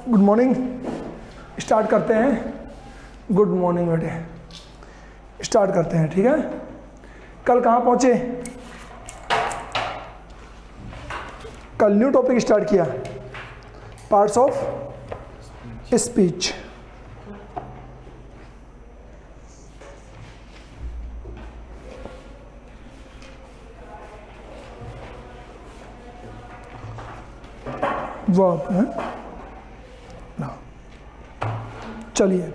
Good morning. Start करते हैं। Good morning बेटे, स्टार्ट करते हैं, ठीक है। कल कहाँ पहुँचे? कल न्यू टॉपिक स्टार्ट किया, पार्ट्स ऑफ स्पीच। वर्ब है ना। चलिए,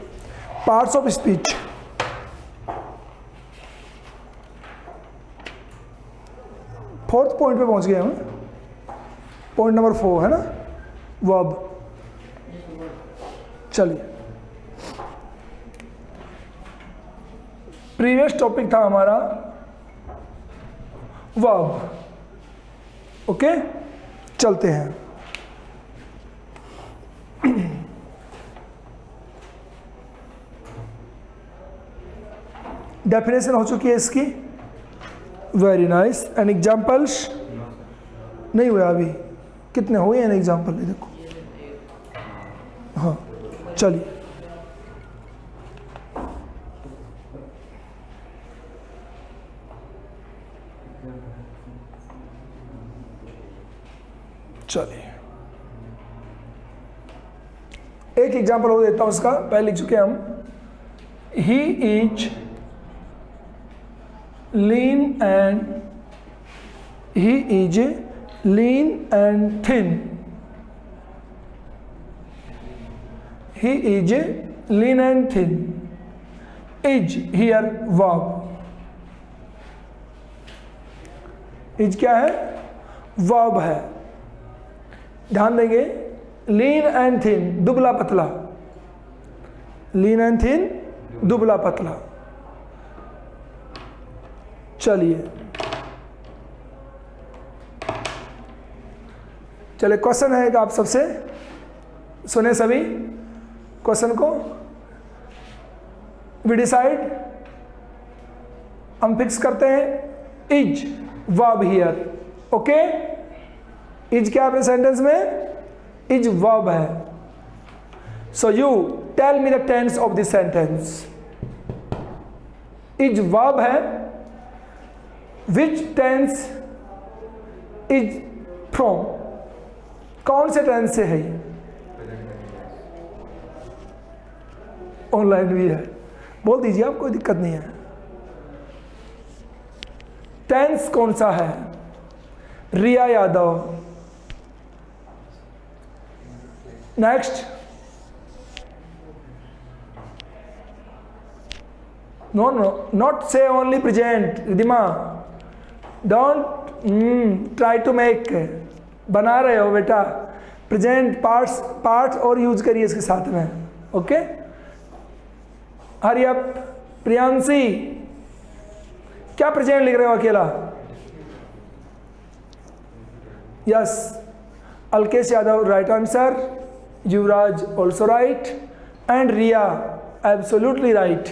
parts of speech. Fourth point पे पहुंच गए हम, पॉइंट नंबर 4 है ना, वर्ब। चलिए, प्रीवियस टॉपिक था हमारा वर्ब। ओके, चलते हैं। डेफिनेशन हो चुकी है इसकी, वेरी नाइस। एंड एग्जाम्पल्स नहीं हुआ अभी, कितने हुए हैं एग्जाम्पल? देखो, हाँ चलिए, चलिए एक एग्जाम्पल हो देता हूं उसका। पहले लिख चुके हम, he is lean and he is lean and thin. He is lean and thin. Is here verb. Is क्या है? verb है। ध्यान देंगे, lean and thin, दुबला पतला। lean and thin, दुबला पतला। चलिए, क्वेश्चन है आप सबसे, सुने सभी क्वेश्चन को। वी डिसाइड, हम फिक्स करते हैं is verb here. Okay, is क्या अपने सेंटेंस में? इज वर्ब है। So you tell me the tense of this sentence. Is verb है, विच टेंस इज फ्रॉम, कौन से टेंस से है ये? ऑनलाइन भी है, बोल दीजिए आप, कोई दिक्कत नहीं है। टेंस कौन सा है? Riya Yadav. Next, no not say only present. Riddhima, don't try to make, बना रहे हो बेटा, प्रेजेंट पार्ट्स और यूज करिए इसके साथ में। Okay, hurry up. प्रियांशी, क्या प्रेजेंट लिख रहे हो अकेला? Yes, Alkesh Yadav right answer, Yuvraj also right, and Riya absolutely right.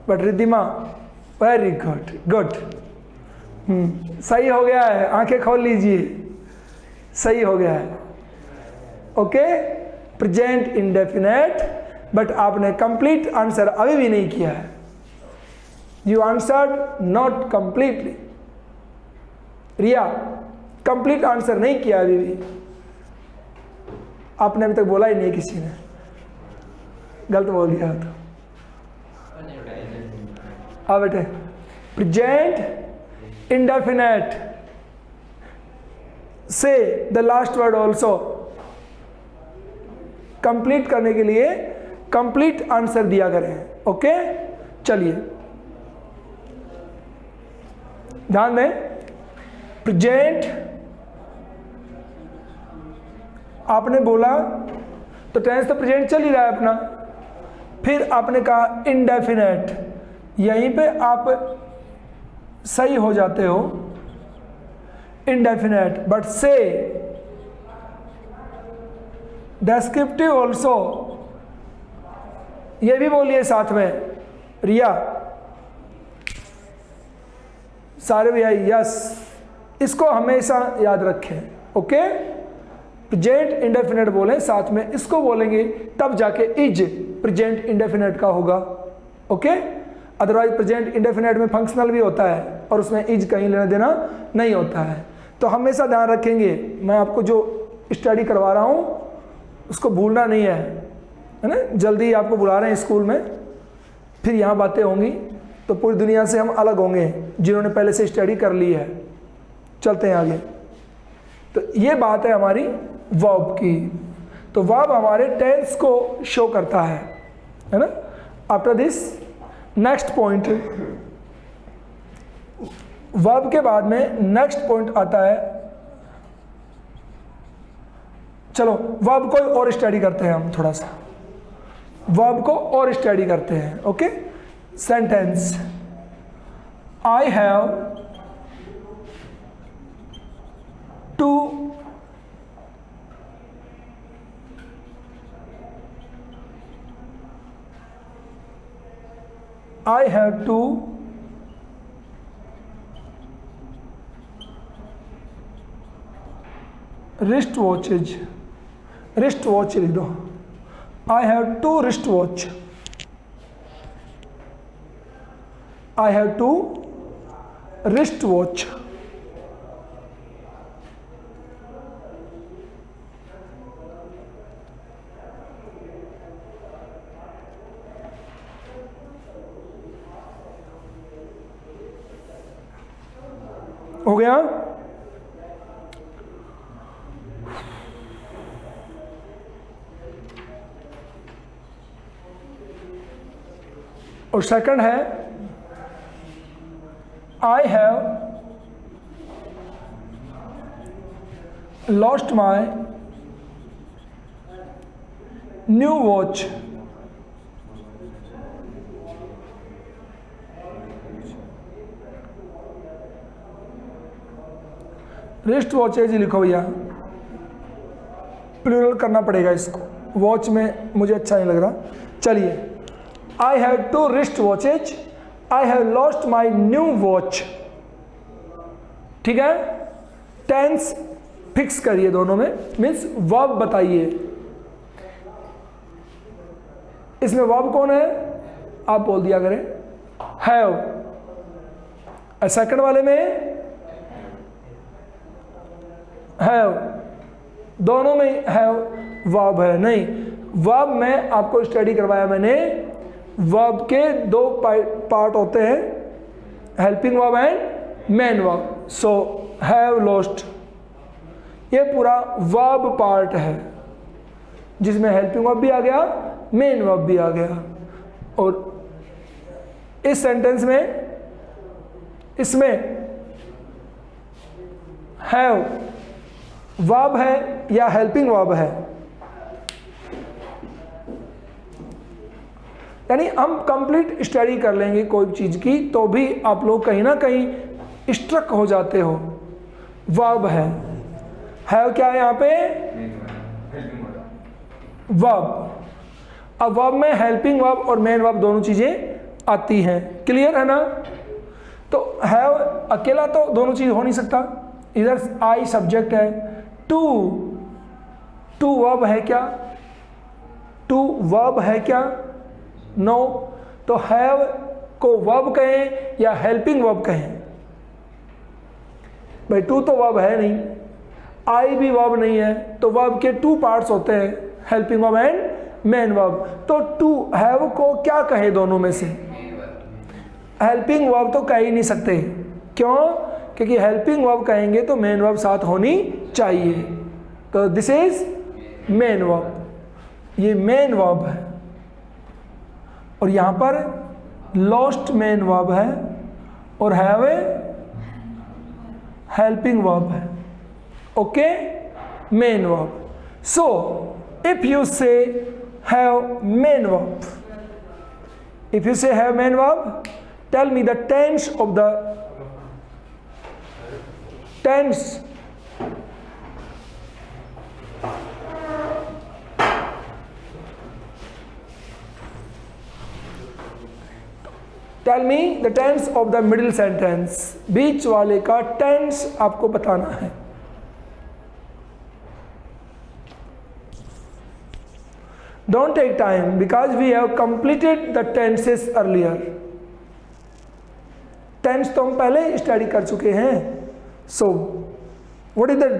But Riddhima, very good, good. सही हो गया है, आंखें खोल लीजिए, सही हो गया है। ओके, प्रेजेंट इंडेफिनेट, बट आपने कंप्लीट आंसर अभी भी नहीं किया है। You answered not completely. Riya, complete answer नहीं किया अभी भी, आपने अभी तक बोला ही नहीं, किसी ने गलत बोल दिया तो। हाँ बेटे, प्रेजेंट इंडेफिनेट से the last word also, complete करने के लिए कंप्लीट आंसर दिया करें। ओके, चलिए ध्यान दें। प्रेजेंट आपने बोला तो टेंस तो प्रेजेंट चल ही रहा है अपना, फिर आपने कहा इंडेफिनेट, यहीं पे आप सही हो जाते हो, इंडेफिनेट। बट से डेस्क्रिप्टिव ऑल्सो, ये भी बोलिए साथ में। रिया, सारे भैया यस, इसको हमेशा याद रखें। ओके, प्रेजेंट इंडेफिनेट बोले साथ में इसको बोलेंगे तब जाके इज प्रेजेंट इंडेफिनेट का होगा। ओके, अदरवाइज प्रेजेंट इंडेफिनेट में फंक्शनल भी होता है और उसमें इज कहीं लेना देना नहीं होता है। तो हमेशा ध्यान रखेंगे, मैं आपको जो स्टडी करवा रहा हूँ उसको भूलना नहीं है ना। जल्दी आपको बुला रहे हैं स्कूल में, फिर यहाँ बातें होंगी तो पूरी दुनिया से हम अलग होंगे जिन्होंने पहले से स्टडी कर ली है। चलते हैं आगे। तो ये बात है हमारी वर्ब की। तो वर्ब हमारे टेंस को शो करता है ना। After this next point, verb के बाद में नेक्स्ट पॉइंट आता है। चलो वर्ब को और स्टडी करते हैं हम, थोड़ा सा वर्ब को और स्टडी करते हैं। Okay, sentence I have two I have two wristwatches. Wristwatch लिख दो। I have two wristwatch. I have two wristwatch. हो गया। और सेकंड है आई have lost my new watch. Wrist watches लिखो भैया, प्लूरल करना पड़ेगा इसको, वॉच में मुझे अच्छा नहीं लग रहा। चलिए, I have two wrist watches, I have lost my new watch. ठीक है, टेंस फिक्स करिए दोनों में, मीन्स वर्ब बताइए। इसमें वर्ब कौन है आप बोल दिया करें, हैव। सेकंड वाले में हैव, दोनों में हैव वर्ब है नहीं। वर्ब में आपको स्टडी करवाया मैंने, वर्ब के दो पार्ट होते हैं, helping verb and main verb. So have lost, ये पूरा वर्ब पार्ट है जिसमें हेल्पिंग वर्ब भी आ गया, मेन वर्ब भी आ गया। और इस सेंटेंस में इसमें हैव वर्ब है या हेल्पिंग वर्ब है, यानी हम कंप्लीट स्टडी कर लेंगे कोई चीज की तो भी आप लोग कहीं ना कहीं स्ट्रक हो जाते हो। वर्ब है, हैव क्या है यहाँ पे, वर्ब। अब वर्ब में हेल्पिंग वर्ब और मेन वर्ब दोनों चीजें आती हैं, क्लियर है ना। तो हैव अकेला तो दोनों चीज हो नहीं सकता, इधर आई सब्जेक्ट है, टू टू वर्ब है क्या, टू वर्ब है क्या, नो। तो हैव को वर्ब कहें या हेल्पिंग वर्ब कहें, भाई टू तो वर्ब है नहीं, आई भी वर्ब नहीं है, तो वर्ब के टू पार्ट्स होते हैं, helping verb and main verb. तो टू हैव को क्या कहे दोनों में से, हेल्पिंग वर्ब तो कह ही नहीं सकते, क्यों, क्योंकि हेल्पिंग वर्ब कहेंगे तो मेन वर्ब साथ होनी चाहिए। तो दिस इज मेन वर्ब, ये मेन वर्ब है। और यहां पर लॉस्ट मेन वर्ब है और हैव ए हेल्पिंग वर्ब है। Okay, main verb. So if you say have main verb, if you say have main verb, tell me the tense of the tense. Tell me the tense of the middle sentence. बीच वाले का tense आपको बताना है। Don't take time because we have completed the tenses earlier. Tense तो हम पहले study कर चुके हैं. So, what is the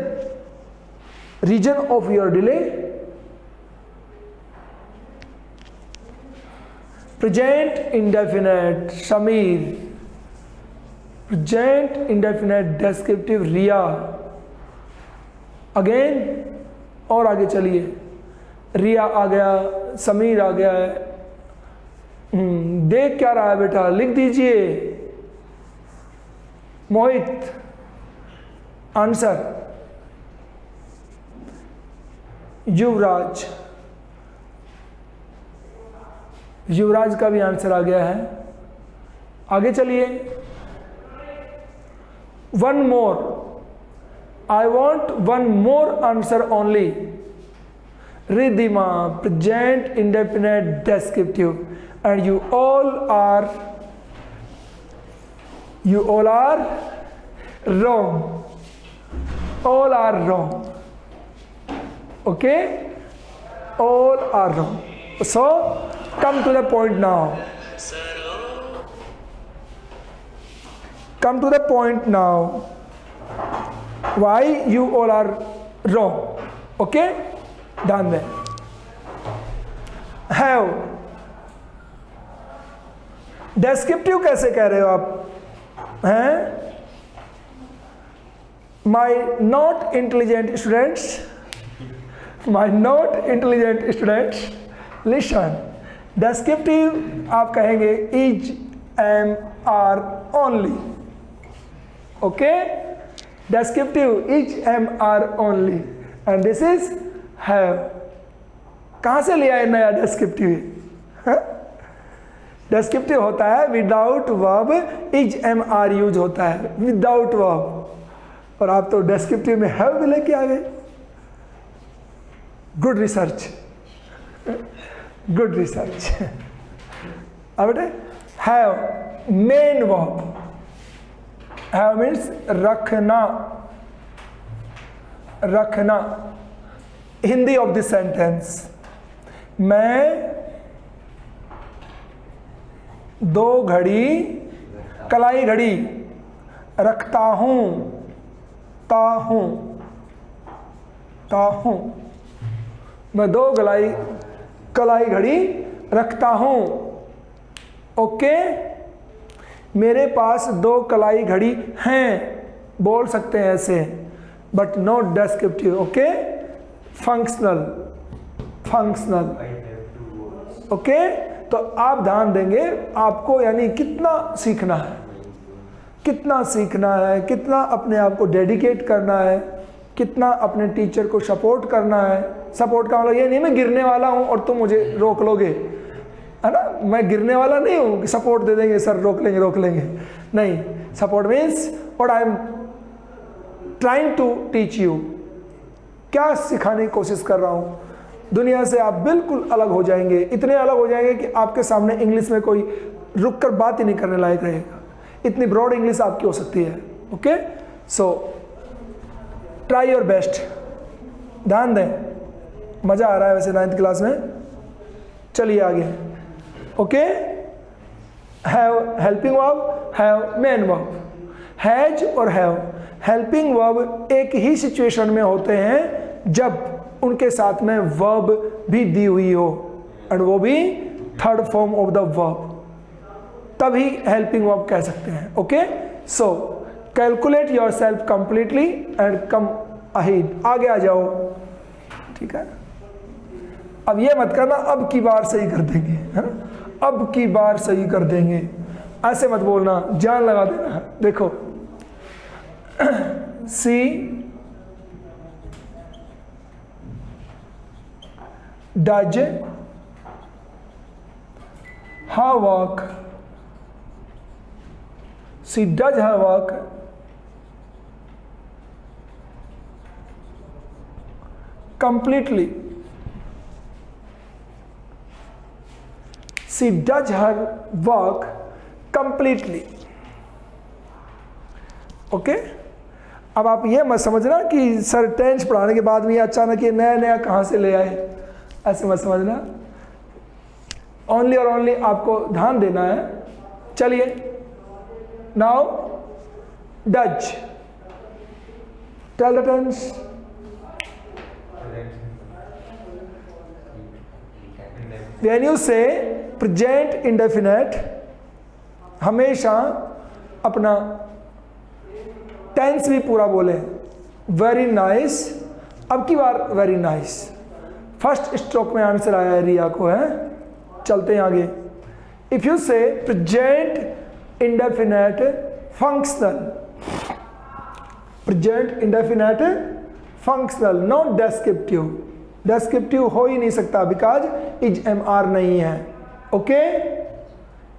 reason of your delay? Present indefinite Shamir. Present indefinite descriptive Riya. Again और आगे चलिए. रिया आ गया, समीर आ गया है. देख क्या रहा है बेटा, लिख दीजिए. मोहित आंसर. युवराज, युवराज का भी आंसर आ गया है. आगे चलिए. One more. I want one more answer only. Riddhima, present indefinite descriptive, and you all are wrong. All are wrong. Okay? All are wrong. So, come to the point now. Come to the point now. Why you all are wrong? Okay? ध्यान दें. Have. Descriptive कैसे कह रहे हो आप हैं? My not intelligent students, my not intelligent students, listen. Descriptive आप कहेंगे is, am, are only. Okay? Descriptive is, am, are only. And this is have. कहां से लिया है नया डेस्क्रिप्टिव? डेस्क्रिप्टिव होता है without verb. Is, am, are use होता है विदाउट वर्ब. और आप तो डेस्क्रिप्टिव में हैव भी लेके आ गए. Good research, good research. अब बेटे have main verb. Have means रखना, रखना. Hindi of this sentence. मैं 2 घड़ी कलाई घड़ी रखता हूं. ता हूं, ता हूं. मैं 2 कलाई घड़ी रखता हूं. ओके? मेरे पास 2 कलाई घड़ी हैं. बोल सकते हैं ऐसे, but not descriptive. Okay? Functional, functional. Okay? तो आप ध्यान देंगे आपको, यानी कितना सीखना है, कितना सीखना है, कितना अपने आप को डेडिकेट करना है, कितना अपने टीचर को सपोर्ट करना है. सपोर्ट का मतलब ये नहीं मैं गिरने वाला हूं और तुम मुझे रोक लोगे, है ना. मैं गिरने वाला नहीं हूं कि सपोर्ट दे देंगे, सर रोक लेंगे रोक लेंगे. नहीं. Support means what I am trying to teach you. क्या सिखाने की कोशिश कर रहा हूं. दुनिया से आप बिल्कुल अलग हो जाएंगे. इतने अलग हो जाएंगे कि आपके सामने इंग्लिश में कोई रुक कर बात ही नहीं करने लायक रहेगा. इतनी ब्रॉड इंग्लिश आपकी हो सकती है. Okay? So try your best. ध्यान दें. मजा आ रहा है वैसे 9th क्लास में. चलिए आगे. Okay? Have helping verb, have main verb. Has और हैव हेल्पिंग वर्ब एक ही सिचुएशन में होते हैं जब उनके साथ में वर्ब भी दी हुई हो, एंड वो भी third form of the verb. तभी हेल्पिंग वर्ब कह सकते हैं. Okay? So calculate your self completely and come ahead. आगे आ जाओ. ठीक है? अब ये मत करना अब की बार सही कर देंगे, है ना. अब की बार सही कर देंगे ऐसे मत बोलना, जान लगा देना. देखो सी does her work. She does her work completely. She does her work completely. Okay? अब आप ये मत समझना कि सर टेंस पढ़ाने के बाद में अचानक ये नया नया कहाँ से ले आए. ऐसे मत समझना, ओनली और ओनली आपको ध्यान देना है। चलिए, now does, tell the tense. When you say present indefinite, हमेशा अपना टेंस भी पूरा बोले। वेरी नाइस, अब की बार वेरी नाइस। फर्स्ट स्ट्रोक में आंसर आया है रिया को, है। चलते हैं आगे। If you say present indefinite functional, present indefinite functional, not descriptive. Descriptive हो ही नहीं सकता बिकॉज इज एम आर नहीं है। ओके,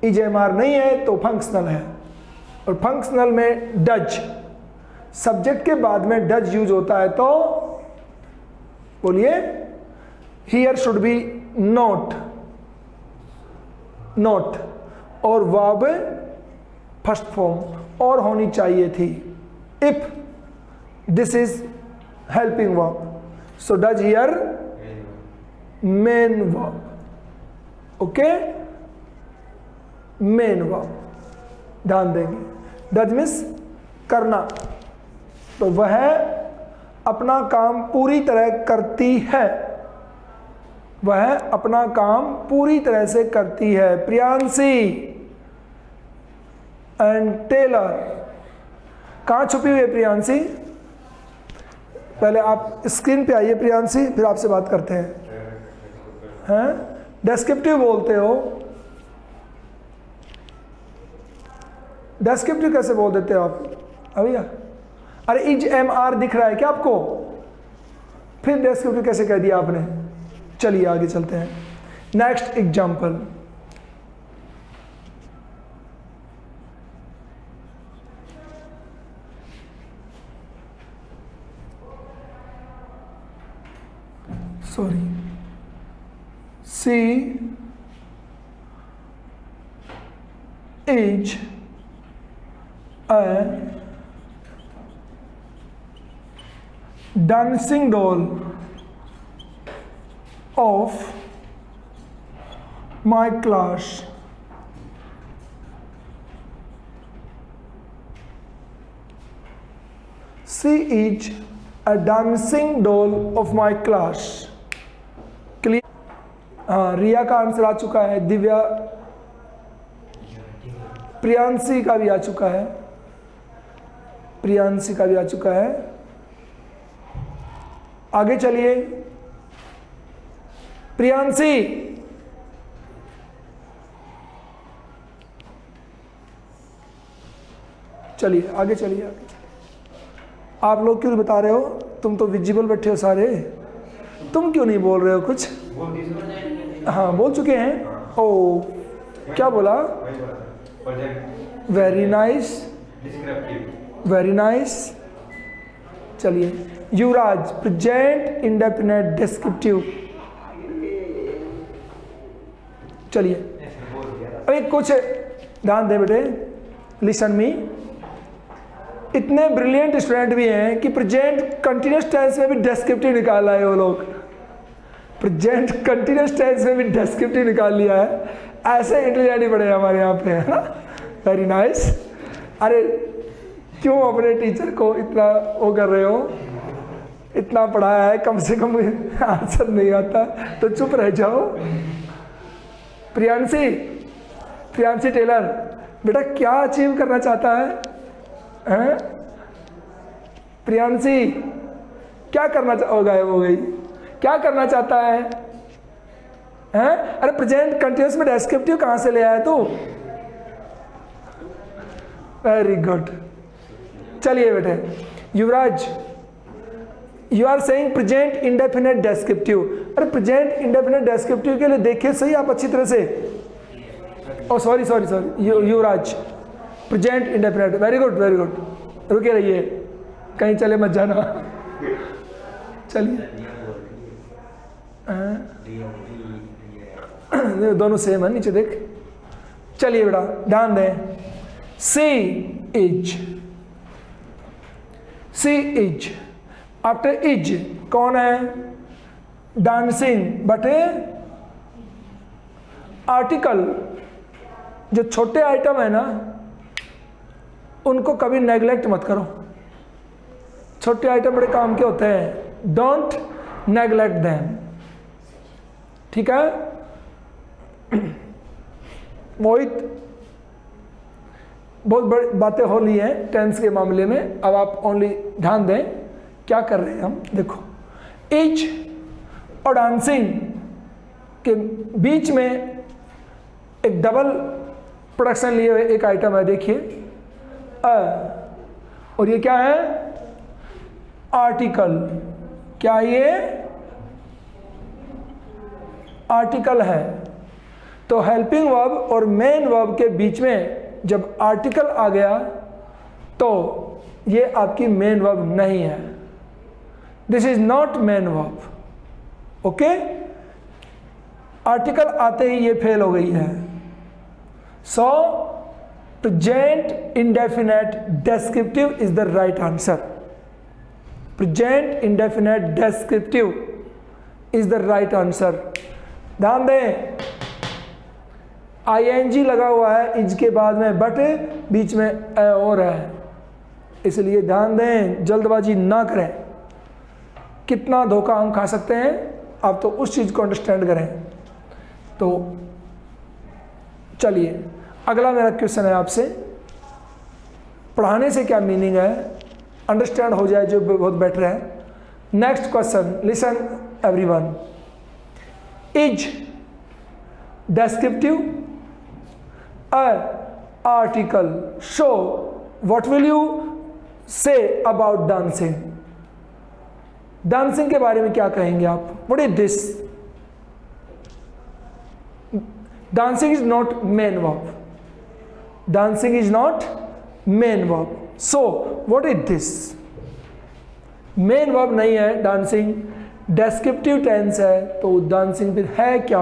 इज एम आर नहीं है तो फंक्शनल है। और फंक्शनल में डज, सब्जेक्ट के बाद में डज यूज होता है, तो बोलिए here should be note, note, और वर्ब फर्स्ट फॉर्म और होनी चाहिए थी। If this is helping verb, so does here main verb. Okay, main verb ध्यान देंगे। डज मीन्स करना, तो वह अपना काम पूरी तरह करती है, वह अपना काम पूरी तरह से करती है। प्रियांशी एंड टेलर, कहाँ छुपी हुई है प्रियांशी? पहले आप स्क्रीन पे आइए प्रियांशी, फिर आपसे बात करते हैं। डेस्क्रिप्टिव बोलते हो, डेस्क्रिप्टिव कैसे बोल देते हो आप? भैया, अरे इज एम आर दिख रहा है क्या आपको? फिर डेस्क्रिप्टिव कैसे कह दिया आपने? चलिए आगे चलते हैं। Next example, sorry, she is a dancing doll of my class. She is a dancing doll of my class. Clear? हाँ, रिया का आंसर आ चुका है, दिव्या, प्रियांशी का भी आ चुका है, प्रियांशी का भी आ चुका है। आगे चलिए, प्रियांशी, चलिए आगे चलिए, आगे। आप लोग क्यों बता रहे हो? तुम तो विजिबल बैठे हो सारे, तुम क्यों नहीं बोल रहे हो कुछ? हाँ, बोल चुके हैं। ओ, क्या बोला? Very nice, very nice. चलिए, युवराज, प्रेजेंट इंडेफिनेट डिस्क्रिप्टिव। चलिए, अभी कुछ ध्यान दे बेटे, लिसन मी। इतने ब्रिलियंट स्टूडेंट भी हैं कि प्रेजेंट कंटिन्यूस टेंस में भी डिस्क्रिप्टिव निकाल आए वो लोग। प्रेजेंट कंटिन्यूस टेंस में भी डिस्क्रिप्टिव निकाल लिया है। ऐसे इंटेलिजेंट ही पड़े हमारे यहाँ पे, है ना? Very nice. अरे क्यों अपने टीचर को इतना वो कर रहे हो? इतना पढ़ाया है, कम से कम आंसर नहीं आता तो चुप रह जाओ। प्रियांशी, प्रियांशी टेलर, बेटा क्या अचीव करना चाहता है? हैं? प्रियांशी क्या करना हो गई, क्या करना चाहता है? हैं? अरे प्रेजेंट कंटिन्यूअस में डेस्क्रिप्टिव कहाँ से ले आया तू? Very good. चलिए बेटे, Yuvraj, you are saying present indefinite descriptive. अरे प्रेजेंट इंडेफिनेट डेस्क्रिप्टिव के लिए देखिए सही आप अच्छी तरह से। Oh sorry sorry sorry, Yuvraj, present indefinite, very good very good. रुके रहिए, कहीं चले मत जाना। चलिए, दोनों सेम है, नीचे देख। चलिए बेटा ध्यान दें। She is, she is, after is कौन है? डांसिंग, बट आर्टिकल जो छोटे आइटम है ना उनको कभी नेग्लेक्ट मत करो। छोटे आइटम बड़े काम के होते हैं, डोंट नेग्लेक्ट देम, ठीक है। मोहित, बहुत बड़ी बातें हो ली हैं टेंस के मामले में, अब आप ओनली ध्यान दें क्या कर रहे हैं हम। देखो, इज और डांसिंग के बीच में एक डबल प्रोडक्शन लिए हुए एक आइटम है, देखिए और ये क्या है, आर्टिकल। क्या ये आर्टिकल है? तो हेल्पिंग वर्ब और मेन वर्ब के बीच में जब आर्टिकल आ गया तो ये आपकी मेन वर्ब नहीं है, this is not main verb, okay. Article आते ही ये फेल हो गई है। सो present indefinite descriptive is the right answer. Present indefinite descriptive is the right answer. ध्यान दें, आईएनजी लगा हुआ है इज के बाद में, बट बीच में ए और है, इसलिए ध्यान दें, जल्दबाजी ना करें। कितना धोखा हम खा सकते हैं, आप तो उस चीज़ को अंडरस्टैंड करें। तो चलिए, अगला मेरा क्वेश्चन है आपसे, पढ़ाने से क्या मीनिंग है, अंडरस्टैंड हो जाए जो बहुत बेटर है। Next question, listen everyone. Is descriptive, article. So what will you say about dancing? Dancing के बारे में क्या कहेंगे आप? What is this? Dancing is not main verb. Dancing is not main verb. So what is this? Main verb नहीं है dancing, descriptive tense है, तो डांसिंग फिर है क्या?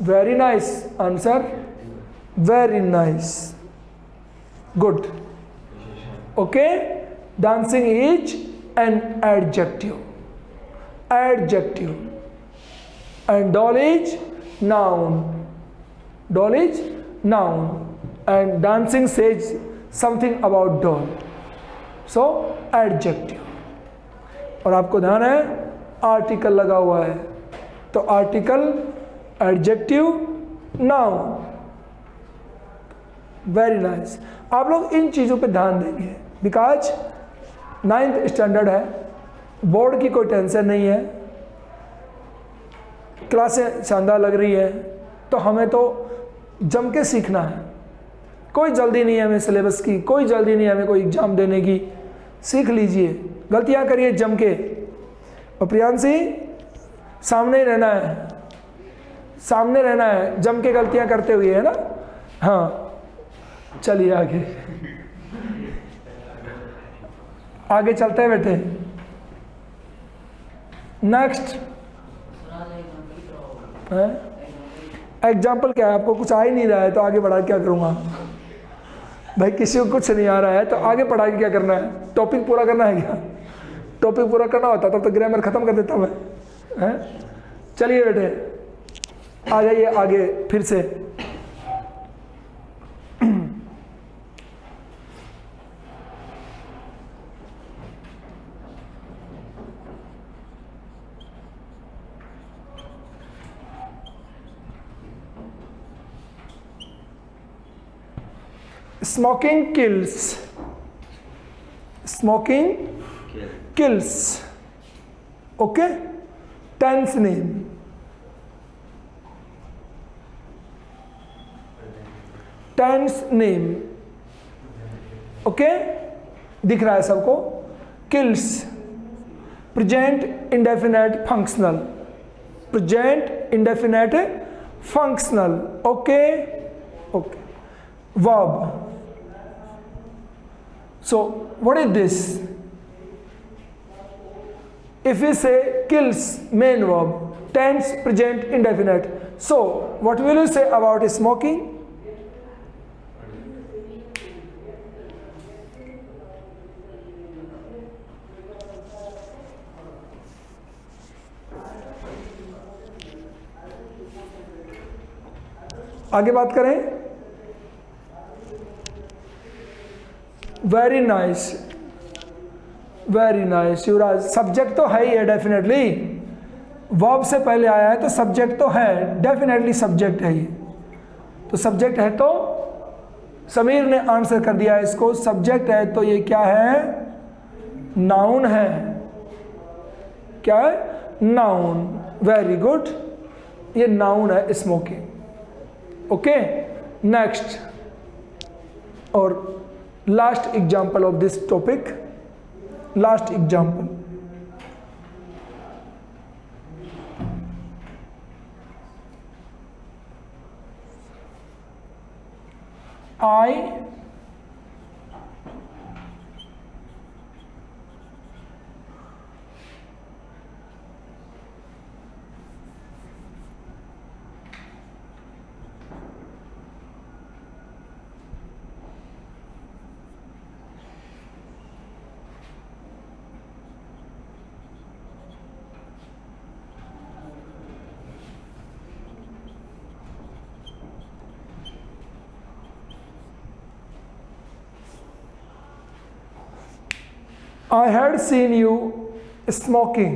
Very nice answer, very nice, good, okay. Dancing is an adjective, adjective, and doll is noun, doll is noun, and dancing says something about doll, so adjective. और आपको ध्यान है article लगा हुआ है, तो article, adjective, noun, very nice. आप लोग इन चीज़ों पे ध्यान देंगे बिकॉज 9th स्टैंडर्ड है, बोर्ड की कोई टेंशन नहीं है, क्लासें शानदार लग रही है, तो हमें तो जम के सीखना है। कोई जल्दी नहीं है हमें सिलेबस की, कोई जल्दी नहीं है हमें कोई एग्जाम देने की। सीख लीजिए, गलतियां करिए जम के, और प्रियांशी सामने ही रहना है, सामने रहना है, जम के गलतियां करते हुए, है ना। हाँ, चलिए आगे, आगे चलते हैं बेटे। नेक्स्ट एग्जाम्पल क्या है? आपको कुछ आ ही नहीं रहा है तो आगे बढ़ा क्या करूँगा भाई? किसी को कुछ नहीं आ रहा है तो आगे पढ़ा के क्या करना है? टॉपिक पूरा करना है क्या? टॉपिक पूरा करना होता तब तो ग्रामर खत्म कर देता मैं। चलिए बेटे, आ जाइए आगे फिर से। Smoking kills. Smoking kills. Okay? Tense name. Tense name. Okay? दिख रहा है सबको? Kills. Present indefinite functional. Present indefinite functional. Okay? Okay. Verb. So what is this? If we say kills, main verb, tense present indefinite, so what will you say about smoking? आगे बात करें, very nice, very nice युवराज। Subject तो है ही है definitely, verb से पहले आया है तो सब्जेक्ट तो है, डेफिनेटली सब्जेक्ट है ये। तो सब्जेक्ट है तो समीर ने आंसर कर दिया इसको, सब्जेक्ट है तो ये क्या है, नाउन है। क्या है, नाउन। वेरी गुड, ये नाउन है स्मोकिंग। ओके, नेक्स्ट और last example of this topic, last example. I had seen you smoking.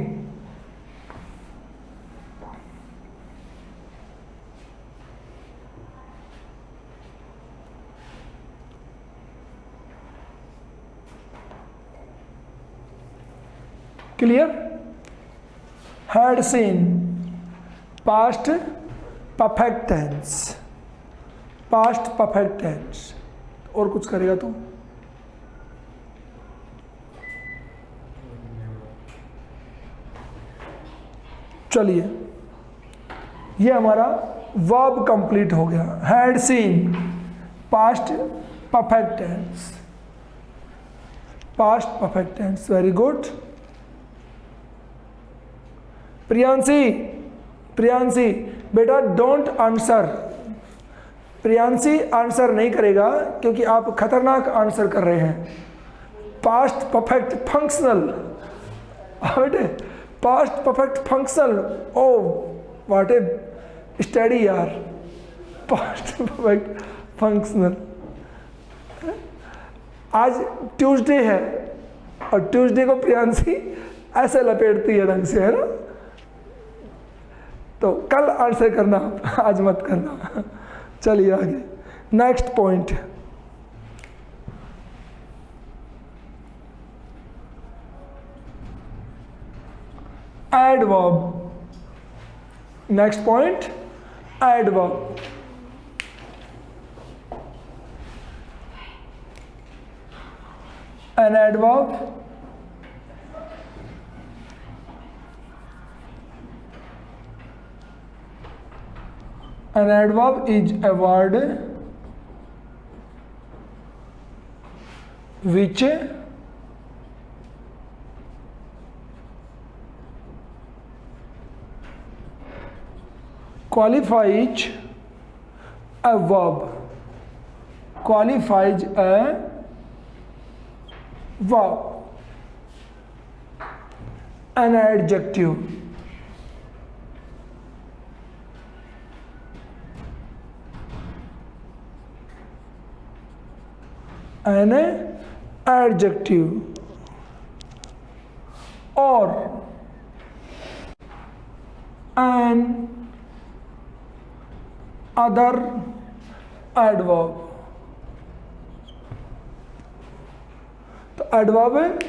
Clear? Had seen, past perfect tense, past perfect tense। और कुछ करेगा तो चलिए, ये हमारा वर्ब कंप्लीट हो गया। Had seen, past perfect tense, past perfect tense. Very good. Priyanshi, Priyanshi बेटा डोंट आंसर। प्रियांशी आंसर नहीं करेगा क्योंकि आप खतरनाक आंसर कर रहे हैं। पास्ट परफेक्ट फंक्शनल, बेटे past perfect functional. Oh what A study यार, पास्ट परफेक्ट फंक्शनल। आज ट्यूसडे है और ट्यूसडे को प्रियांशी ऐसे लपेटती है ढंग से, है ना। तो कल आंसर करना, आज मत करना। चलिए आगे, next point. Adverb. Next point, adverb. An adverb is a word which qualifies a verb, qualifies a verb, an adjective, an adjective, or an other adverb। तो एडवर्ब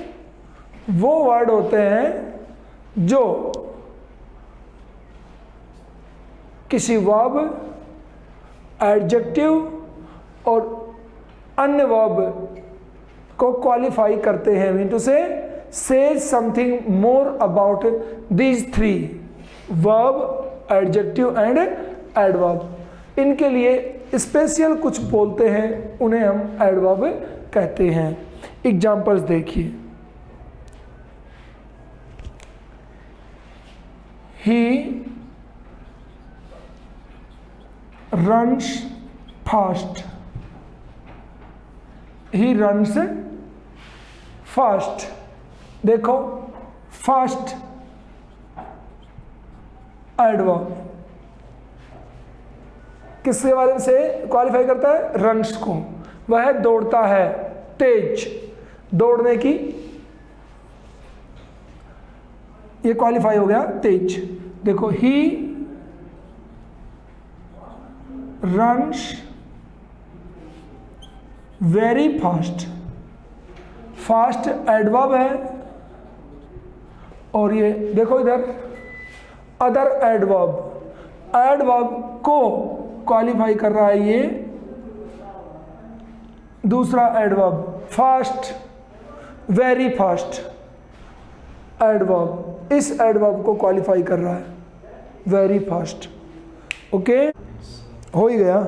वो वर्ड होते हैं जो किसी वर्ब, एडजेक्टिव और अन्य वर्ब को qualify करते हैं। Mean to say something more about these three, verb, adjective and adverb. इनके लिए स्पेशल कुछ बोलते हैं, उन्हें हम एडवर्ब कहते हैं। एग्जाम्पल्स देखिए, he runs fast, he runs fast. देखो फास्ट एडवर्ब, किसके बारे से क्वालिफाई करता है? रन्स को। वह दौड़ता है, तेज, दौड़ने की, ये क्वालिफाई हो गया तेज। देखो, he runs very fast, fast adverb है, और ये देखो इधर अदर एडवर्ब, एडवर्ब को क्वालिफाई कर रहा है ये दूसरा adverb, fast, very fast adverb, इस एडवर्ब को क्वालिफाई कर रहा है, वेरी फास्ट। ओके, हो ही गया।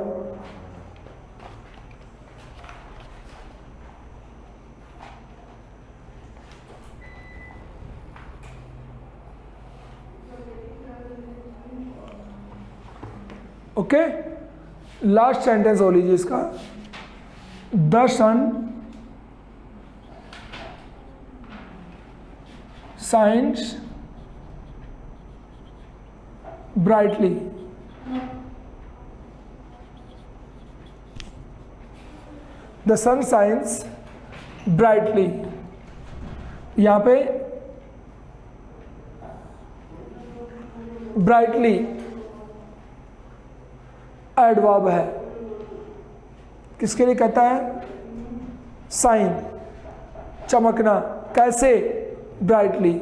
ओके, लास्ट सेंटेंस हो लीजिए इसका। The sun shines brightly, the sun shines brightly, यहां पे ब्राइटली एडवर्ब है, किसके लिए कहता है? साइन, चमकना। कैसे? ब्राइटली।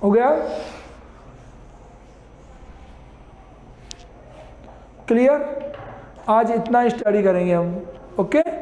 हो गया? क्लियर? आज इतना स्टडी करेंगे हम। ओके।